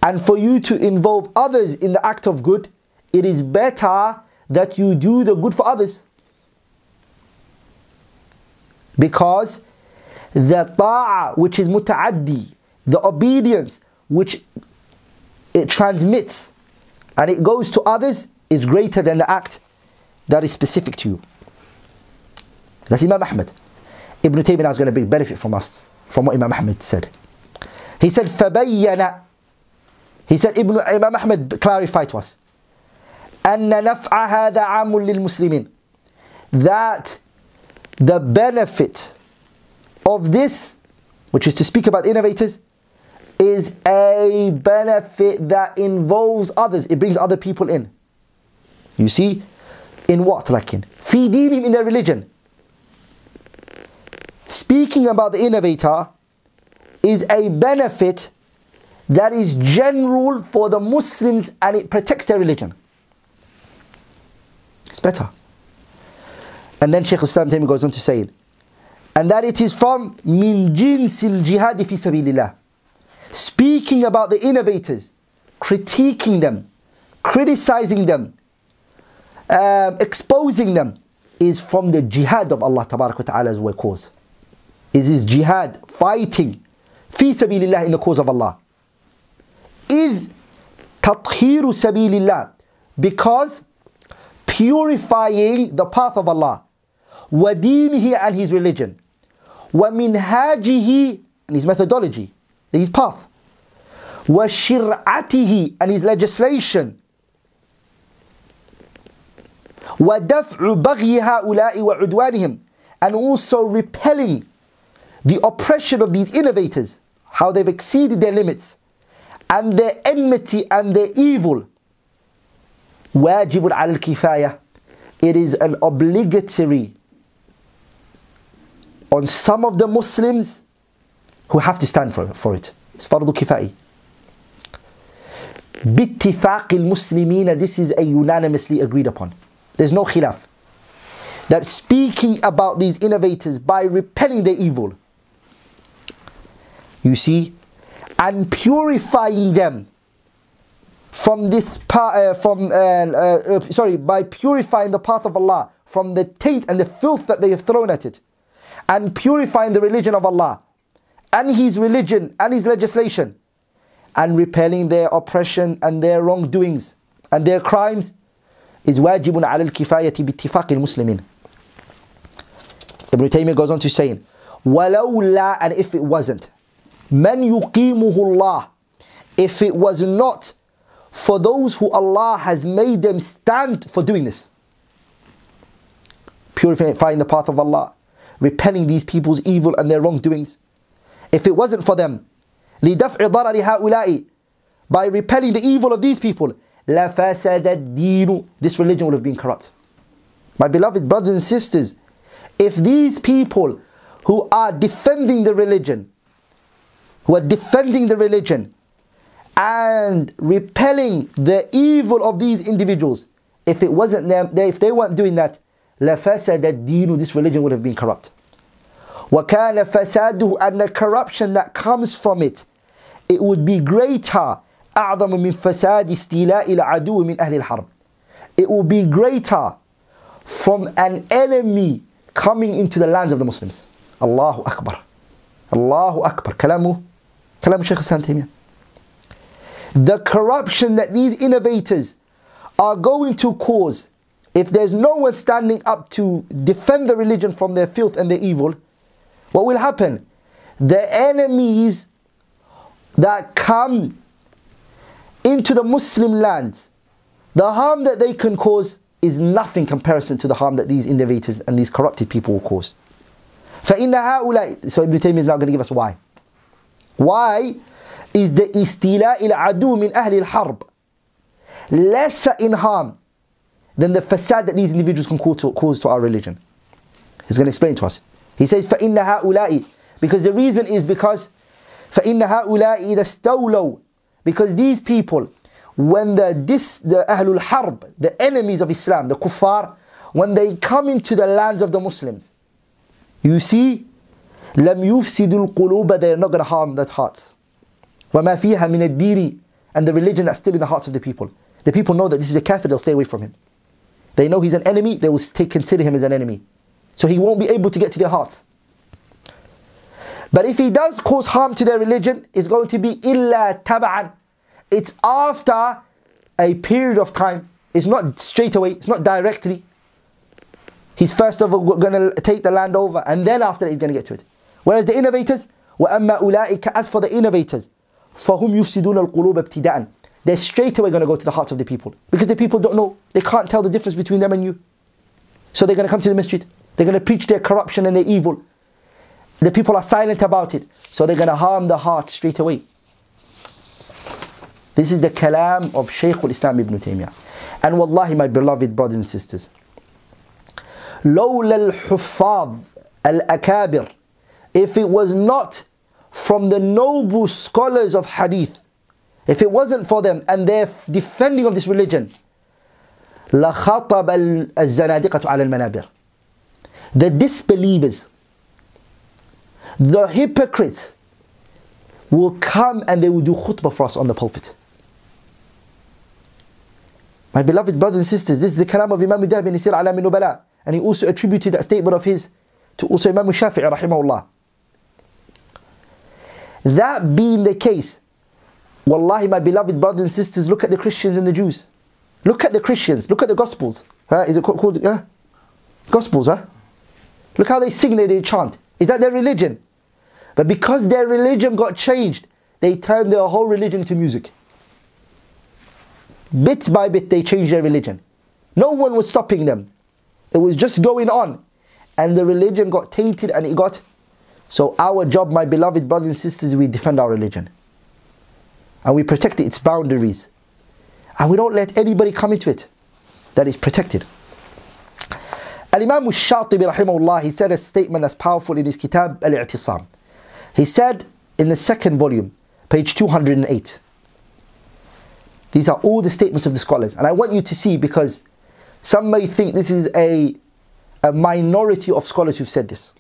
[SPEAKER 2] and for you to involve others in the act of good, it is better that you do the good for others. Because the ta'a, which is muta'addi, the obedience which it transmits and it goes to others, is greater than the act that is specific to you. That's Imam Ahmad. Ibn Taymiyyah is going to benefit from us, from what Imam Ahmad said. He said, فَبَيَّنَ, he said, Imam Ahmad clarified to us, أَنَّ نَفْعَ هَذَا عَامٌ لِلْمُسْلِمِينَ, that the benefit of this, which is to speak about innovators, is a benefit that involves others. It brings other people in. You see, in what? Like in fi deenihim, in their religion. Speaking about the innovator is a benefit that is general for the Muslims and it protects their religion. It's better. And then Shaykh Islam Taymiyyah goes on to say, and that it is from min jinsil jihad fi sabilillah. Speaking about the innovators, critiquing them, criticizing them, exposing them, is from the jihad of Allah Tabarak wa Ta'ala's cause. Is his jihad, fighting fi sabilillah, in the cause of Allah. إذ تطهير سبيل الله, because purifying the path of Allah, ودينه, and his religion, ومنهاجه, and his methodology, his path, وشرعته, and his legislation, وَدَفْعُ بَغْيِ هَؤُلَاءِ وَعُدْوَانِهِمْ, and also repelling the oppression of these innovators, how they've exceeded their limits, and their enmity and their evil, wajibun ala al-kifaya, it is an obligatory on some of the Muslims who have to stand for it. It's fardu kifai. بِاتِّفَاقِ الْمُسْلِمِينَ, this is a unanimously agreed upon. There's no khilaf. That speaking about these innovators by repelling their evil, you see, and purifying them from this by purifying the path of Allah from the taint and the filth that they have thrown at it, and purifying the religion of Allah and His religion and His legislation, and repelling their oppression and their wrongdoings and their crimes, is wajibun ala al-kifayati bi-ittifaq al-muslimin. Ibn Taymiyyah goes on to saying, وَلَوْلَا, and if it wasn't, مَنْ يُقِيمُهُ اللَّهِ, if it was not for those who Allah has made them stand for doing this, purifying the path of Allah, repelling these people's evil and their wrongdoings, if it wasn't for them, لِدَفْعِ ضَرَرِ هَؤُلَاءِ, by repelling the evil of these people, لَفَسَدَ الدِّينُ, this religion would have been corrupt. My beloved brothers and sisters, if these people who are defending the religion, and repelling the evil of these individuals, if it wasn't them, if they weren't doing that, لَفَسَدَ الدِّينُ, this religion would have been corrupt. وَكَانَ فَسَادُهُ, and the corruption that comes from it, it would be greater, أَعْظَمُ مِنْ فَسَادِ اسْتِيلَاءِ الْعَدُوِّ مِنْ أَهْلِ الْحَرْبِ, it will be greater from an enemy coming into the lands of the Muslims. Allahu Akbar. Allahu Akbar. Kalamu Shaykh Hassan Taymiyyah. The corruption that these innovators are going to cause, if there's no one standing up to defend the religion from their filth and their evil, what will happen? The enemies that come into the Muslim lands, the harm that they can cause is nothing in comparison to the harm that these innovators and these corrupted people will cause. فَإِنَّ هَؤُلَاءِ, so Ibn Taymiyyah is now going to give us why. Why is the istila il-adu min ahli al-harb lesser in harm than the fasad that these individuals can cause to our religion? He's going to explain to us. He says, فَإِنَّ هَؤُلَاءِ, because the reason is because فَإِنَّ هَؤُلَاءِ إِذَا اسْتَوْلَوْا, because these people, when the Ahlul Harb, the enemies of Islam, the kuffar, when they come into the lands of the Muslims, you see, لَمْ يُفْسِدُوا الْقُلُوبَ, they are not going to harm the hearts. وَمَا فِيهَا مِنَ الدِّينِ, and the religion that's still in the hearts of the people. The people know that this is a kafir, they'll stay away from him. They know he's an enemy, they will consider him as an enemy. So he won't be able to get to their hearts. But if he does cause harm to their religion, it's going to be إِلَّا تَبَعًا. It's after a period of time. It's not straight away, it's not directly. He's first of all going to take the land over, and then after that he's going to get to it. Whereas the innovators, وَأَمَّا أُولَٰئِكَ, as for the innovators, فَهُمْ يُفْسِدُونَ الْقُلُوبَ ابْتِدَاءً, they're straight away going to go to the hearts of the people. Because the people don't know, they can't tell the difference between them and you. So they're going to come to the masjid, they're going to preach their corruption and their evil. The people are silent about it, so they're going to harm the heart straight away. This is the kalam of Shaykh al-Islam Ibn Taymiyyah. And wallahi, my beloved brothers and sisters, لولا الحفاظ الأكابر, if it was not from the noble scholars of hadith, if it wasn't for them and their defending of this religion, لخطب الزنادقة على المنابر, the disbelievers, the hypocrites will come and they will do khutbah for us on the pulpit. My beloved brothers and sisters, this is the kalam of Imam al-Dhahabi in Sir A'lam al-Nubala, and he also attributed that statement of his to also Imam al-Shafi'i rahimahullah. That being the case, wallahi, my beloved brothers and sisters, look at the Christians and the Jews. Look at the Christians, look at the Gospels. Is it called Gospels? Look how they sing, they chant. Is that their religion? But because their religion got changed, they turned their whole religion into music. Bit by bit they changed their religion. No one was stopping them. It was just going on. And the religion got tainted and it got... So our job, my beloved brothers and sisters, we defend our religion. and we protect its boundaries, and we don't let anybody come into it that is protected. Al-Imam al-Shatibi rahimahullah, he said a statement that's powerful in his kitab Al-I'tisam. He said in the second volume, page 208. These are all the statements of the scholars, and I want you to see, because some may think this is a minority of scholars who've said this.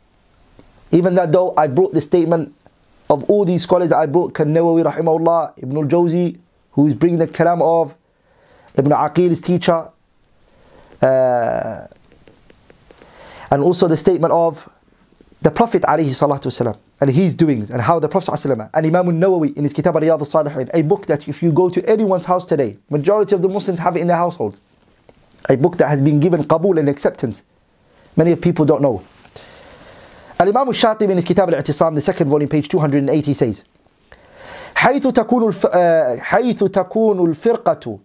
[SPEAKER 2] Even though I brought the statement of all these scholars that I brought, Nawawi rahimahullah, Ibn al-Jawzi, who is bringing the kalam of Ibn Aqil's teacher, and also the statement of the Prophet alayhi salatu wasalam, and his doings, and how the Prophet sallallahu alaihi wasallam, and Imam al-Nawawi in his kitab Riyadh al-Salihin, a book that if you go to anyone's house today, majority of the Muslims have it in their households, a book that has been given qabul and acceptance. Many of people don't know. Al-Imam al-Shatibi in his kitab Al-I'tisam, the second volume, page 208, he says, حيث تكون الفرقة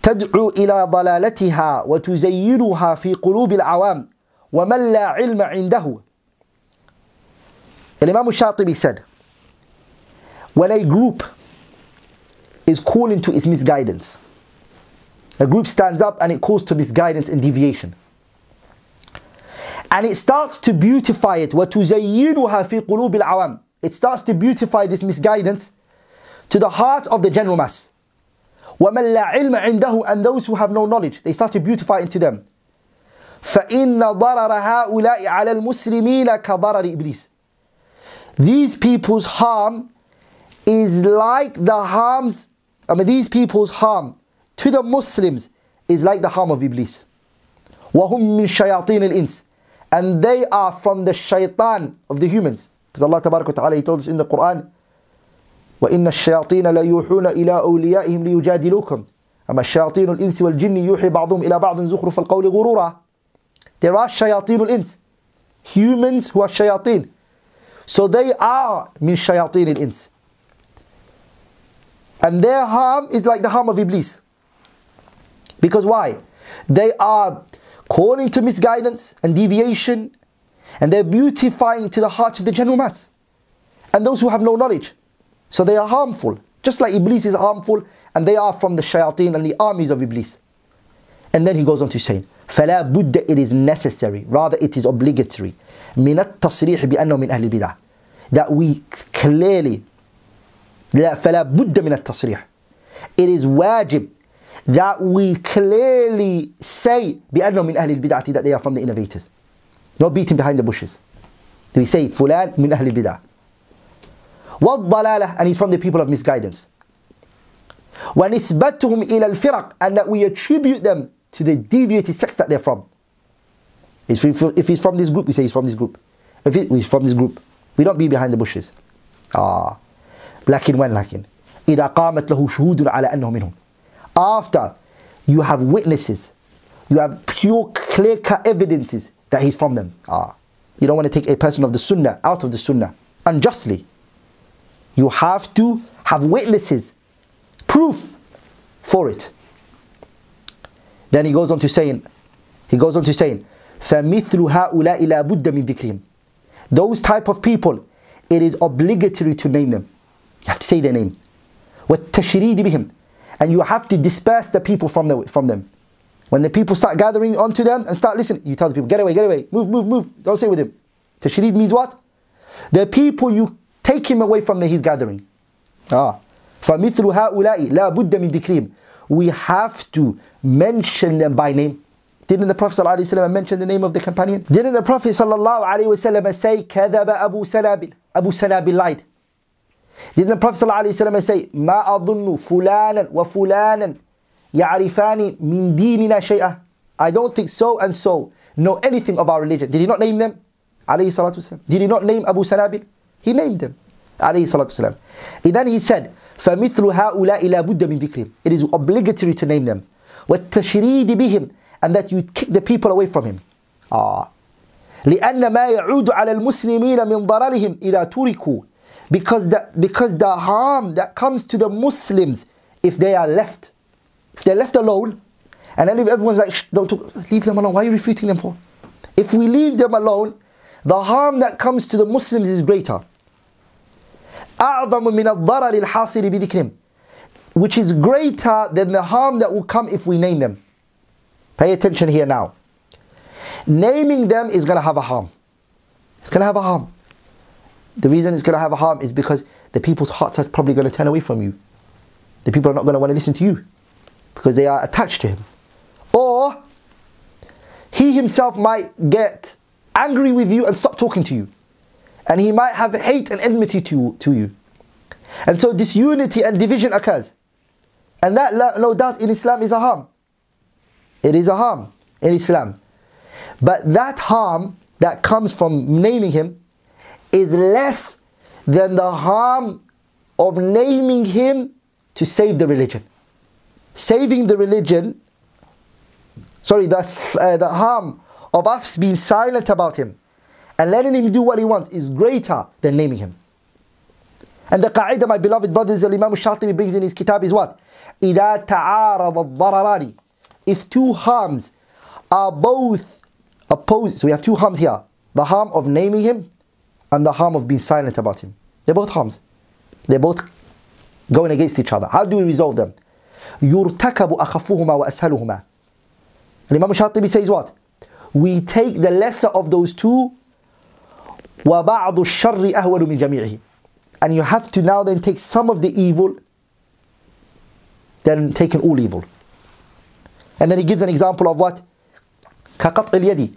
[SPEAKER 2] تدعو إلى ضلالتها وتزينها في قلوب العوام ومن لا علم عنده. Imam al-Shatibi said, when a group is calling to its misguidance, a group stands up and it calls to misguidance and deviation, and it starts to beautify it, وَتُزَيِّنُهَا فِي قُلُوبِ الْعَوَامِ, it starts to beautify this misguidance to the heart of the general mass. وَمَنْ لَا عِلْمَ عِنْدَهُ, and those who have no knowledge, they start to beautify it to them. فَإِنَّ ضَرَرَ هَؤُلَاءِ عَلَى الْمُسْلِمِينَ كَضَرَرِ إِبْلِيسِ. These people's harm is like the harms, these people's harm to the Muslims is like the harm of Iblis. وَهُمْ مِنْ شَيَاطِينِ الْإِنسِ, and they are from the shaitan of the humans. Because Allah Tabarak wa Ta'ala, He told us in the Quran, وَإِنَّ الشَّيَاطِينَ لَيُوحُونَ إِلَىٰ أَوْلِيَائِهِمْ لِيُجَادِلُوكُمْ أَمَّا الشَّيَاطِينُ الْإِنسِ وَالْجِنِّ يُوحِي بَعْضُهُمْ إِلَىٰ بَعْضٍ زُخْرُفَ الْقَوْلِ غُرُورًا. There are shayateen al-ins, humans who are shayateen. So they are min shayateen al-ins. And their harm is like the harm of Iblis. Because why? They are calling to misguidance and deviation, and they're beautifying to the hearts of the general mass and those who have no knowledge. So they are harmful, just like Iblis is harmful, and they are from the shayateen and the armies of Iblis. And then he goes on to say, فَلَا بُدَّ, it is necessary, rather it is obligatory, مِنَ التَّصْرِيحِ بِأَنَّهُ مِنْ أَهْلِ الْبِدَعِ, that we clearly, فَلَا بُدَّ مِنَ التَّصْرِيحِ, it is wajib that we clearly say بِأَنَّهُ مِنْ أَهْلِ الْبِدَعِ, that they are from the innovators. Not beating behind the bushes. We say, فُلان مِنْ أَهْلِ الْبِدَعِ وَالضَّلَالَةِ, and he's from the people of misguidance. وَنِسْبَتُهُمْ إِلَى الْفِرَقِ, and that we attribute them to the deviated sects that they're from. If he's from this group, we say he's from this group. If he's from this group, we don't be behind the bushes. لكن إذا قامت له شهود على أنه منهم, after you have witnesses, you have pure clear-cut evidences that he's from them. You don't want to take a person of the sunnah out of the sunnah unjustly. You have to have witnesses, proof for it. Then he goes on to saying, فَمِثْلُ هَؤُلَاءِ لَا بُدَّ مِنْ ذِكْرِهِمْ. Those type of people, it is obligatory to name them. You have to say their name. وَالتَّشْرِيدِ بِهِمْ, and you have to disperse the people from them. When the people start gathering onto them and start listening, you tell the people, get away, move, don't stay with him. Tashreed means what? The people, you take him away from his gathering. فَمِثْلُ هَؤُلَاءِ لَا بُدَّ مِنْ ذِكْرِهِمْ. We have to mention them by name. Didn't the Prophet ﷺ mention the name of the companion? Didn't the Prophet ﷺ say, كَذَبَ أَبُو سَنَابِلْ, Abu Sanabil lied? Didn't the Prophet ﷺ say, مَا أَظُنُّ فُلَانًا وَفُلَانًا يَعْرِفَانِ مِنْ دِينِنَا شَيْئًا, I don't think so and so know anything of our religion. Did he not name them? Did he not name Abu Sanabil? He named them. And then he said, فَمِثْلُ هَؤُلَاءِ لَا بُدَّ مِنْ ذِكْرِهِمْ. It is obligatory to name them. وَالتَّشْرِيدِ بِهِمْ, and that you kick the people away from him. لِأَنَّ مَا يَعُودُ عَلَى الْمُسْلِمِينَ مِنْ ضَرَرِهِمْ إِذَا تُرِكُوا, because the harm that comes to the Muslims if they are left, if they're left alone, and then if everyone's like, don't talk, leave them alone, why are you refuting them for? If we leave them alone, the harm that comes to the Muslims is greater. أعظم من الضرر الحاصل بذكرهم, which is greater than the harm that will come if we name them. Pay attention here now. Naming them is going to have a harm. It's going to have a harm. The reason it's going to have a harm is because the people's hearts are probably going to turn away from you. The people are not going to want to listen to you because they are attached to him. Or he himself might get angry with you and stop talking to you. And he might have hate and enmity to you. And so disunity and division occurs. And that, no doubt, in Islam is a harm. It is a harm in Islam. But that harm that comes from naming him is less than the harm of naming him to save the religion. Saving the religion, the harm of us being silent about him and letting him do what he wants is greater than naming him. And the qa'idah, my beloved brothers, Imam al-Shatibi brings in his kitab is what? إِذَا تَعَارَضَ الضَّرَرَانِ, if two harms are both opposed, so we have two harms here, the harm of naming him and the harm of being silent about him. They're both harms. They're both going against each other. How do we resolve them? يُرْتَكَبُ أَخَفُّهُمَا وَأَسْهَلُهُمَا. And Imam al-Shatibi says what? We take the lesser of those two, وَبَعْضُ الشَّرِّ أَهْوَلُ مِنْ جَمِيعِهِ. And you have to now then take some of the evil, then taking all evil. And then he gives an example of what? كَقَطْعِ الْيَدِ,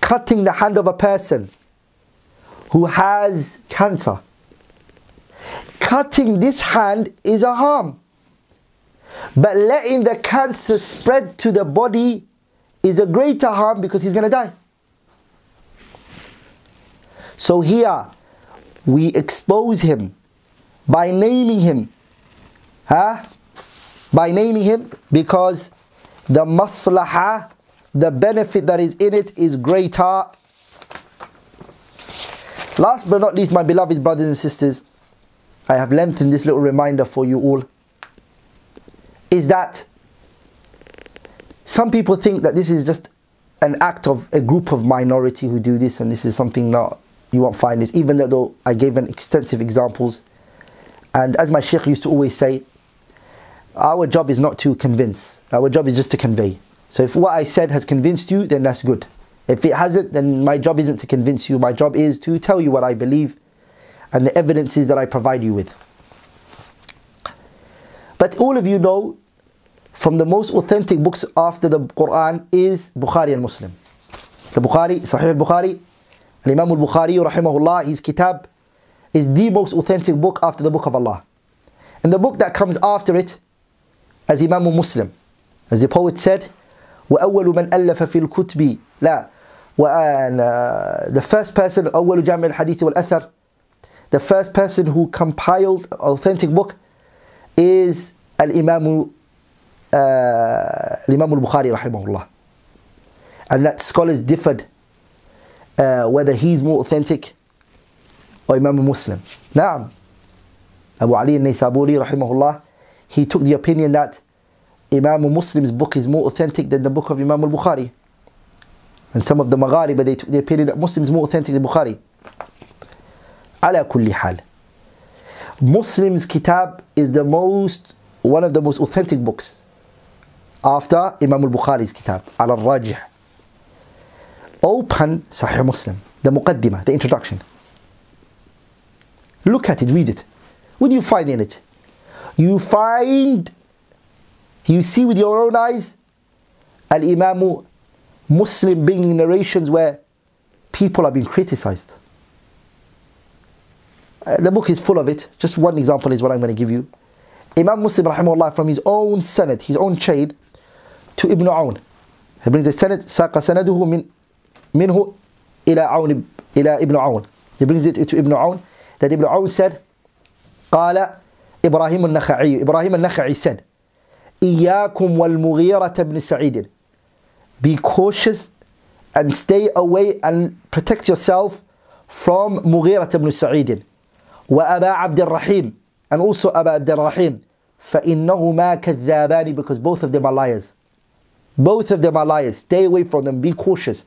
[SPEAKER 2] cutting the hand of a person who has cancer. Cutting this hand is a harm. But letting the cancer spread to the body is a greater harm because he's going to die. So here we expose him by naming him. By naming him because the maslahah, the benefit that is in it is greater. Last but not least, my beloved brothers and sisters, I have lengthened this little reminder for you all, is that some people think that this is just an act of a group of minority who do this, and this is something not, you won't find this, even though I gave an extensive examples. And as my sheikh used to always say, our job is not to convince, our job is just to convey. So if what I said has convinced you, then that's good. If it hasn't, then my job isn't to convince you, my job is to tell you what I believe and the evidences that I provide you with. But all of you know, from the most authentic books after the Quran is Bukhari and Muslim. The Bukhari, Sahih al-Bukhari, Imam al-Bukhari rahimahullah, his kitab is the most authentic book after the book of Allah. And the book that comes after it as Imam Muslim. As the poet said, وَأَوَّلُ مَنْ أَلَّفَ فِي الْكُتْبِ لَا the first person, أول جامع الحديث والأثر, the first person who compiled authentic book is Al-Imam al-Bukhari rahimahullah. And that scholars differed whether he's more authentic or Imam Muslim. Naam. Abu Ali al-Naysaburi rahimahullah, he took the opinion that Imam Muslim's book is more authentic than the book of Imam al-Bukhari. And some of the Maghariba, they took the opinion that Muslim is more authentic than Bukhari. Ala kulli hal. Muslim's kitab is one of the most authentic books after Imam al-Bukhari's kitab, ala al-Rajih. Open Sahih Muslim, the Muqaddimah, the introduction. Look at it, read it. What do you find in it? You see with your own eyes Al-Imam Muslim bringing narrations where people are being criticized. The book is full of it. Just one example is what I'm going to give you. Imam Muslim rahimahullah, from his own sanad, his own shade, to Ibn Awn. He brings a sanad, saqa sanaduhu minhu ila Ibn Awn. He brings it to Ibn Awn, that Ibn Awn said, قال Ibrahim al-Nakha'i said, إِيَّاكُمْ وَالْمُغِيرَةَ بْنِ سَعِيدٍ. Be cautious and stay away and protect yourself from Mughirah ibn Sa'id wa Aba Abdurrahim, and also Aba Abdurrahim, فَإِنَّهُمَا كَذَّابَانِ, because both of them are liars. Both of them are liars. Stay away from them, be cautious,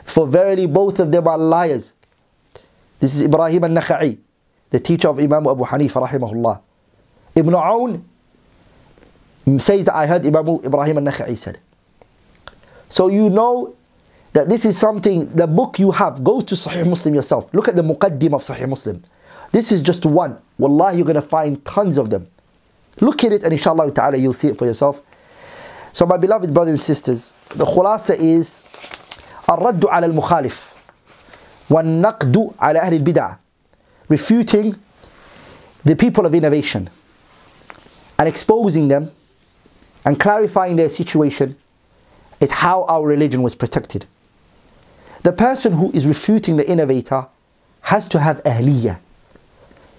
[SPEAKER 2] for verily both of them are liars. This is Ibrahim al-Nakha'i. the teacher of Imam Abu Hanifa rahimahullah, Ibn Aoun says that I heard Imam Ibrahim al-Nakha'i said. So you know that this is something, the book you have goes to Sahih Muslim yourself. Look at the Muqaddim of Sahih Muslim. This is just one. Wallahi, you're going to find tons of them. Look at it and inshallah ta'ala you'll see it for yourself. So my beloved brothers and sisters, the khulasa is الرد على المخالف والنقد على أهل البدع, refuting the people of innovation and exposing them and clarifying their situation is how our religion was protected. The person who is refuting the innovator has to have ahliyah,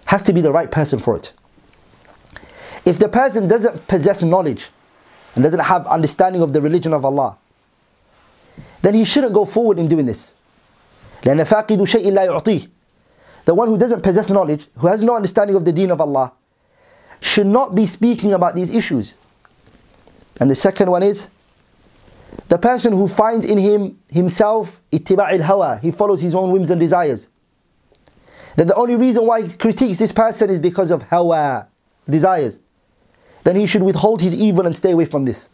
[SPEAKER 2] has to be the right person for it. If the person doesn't possess knowledge and doesn't have understanding of the religion of Allah, then he shouldn't go forward in doing this. لأن فاقد شيء لا يعطيه. The one who doesn't possess knowledge, who has no understanding of the deen of Allah, should not be speaking about these issues. And the second one is the person who finds in himself ittiba' al-hawa, he follows his own whims and desires. Then the only reason why he critiques this person is because of hawa, desires. Then he should withhold his evil and stay away from this.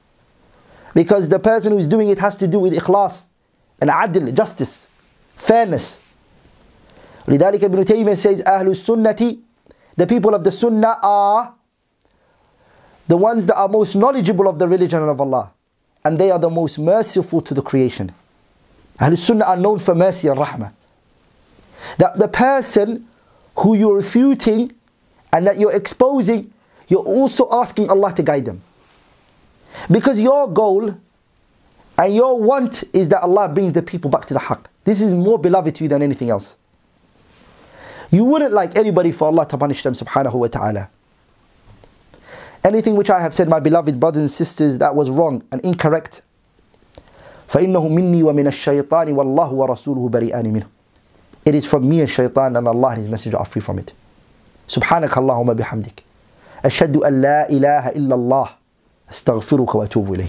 [SPEAKER 2] Because the person who is doing it has to do with ikhlas and adl, justice, fairness. لذلك Ibn Taymiyyah says, أهل السنة, the people of the sunnah are the ones that are most knowledgeable of the religion of Allah. And they are the most merciful to the creation. Ahl Sunnah are known for mercy and rahmah. That the person who you're refuting and that you're exposing, you're also asking Allah to guide them. Because your goal and your want is that Allah brings the people back to the haqq. This is more beloved to you than anything else. You wouldn't like anybody for Allah to punish them subhanahu wa ta'ala. Anything which I have said, my beloved brothers and sisters, that was wrong and incorrect, فَإِنَّهُ مِنِّي وَمِنَ الشَّيْطَانِ وَاللَّهُ وَرَسُولُهُ بَرِئَانِ مِنْهُ. It is from me and shaitan, and Allah and His Messenger are free from it. سبحانك اللهم بحمدك أشهد أن لا إله إلا الله أستغفرك وأتوب إليه.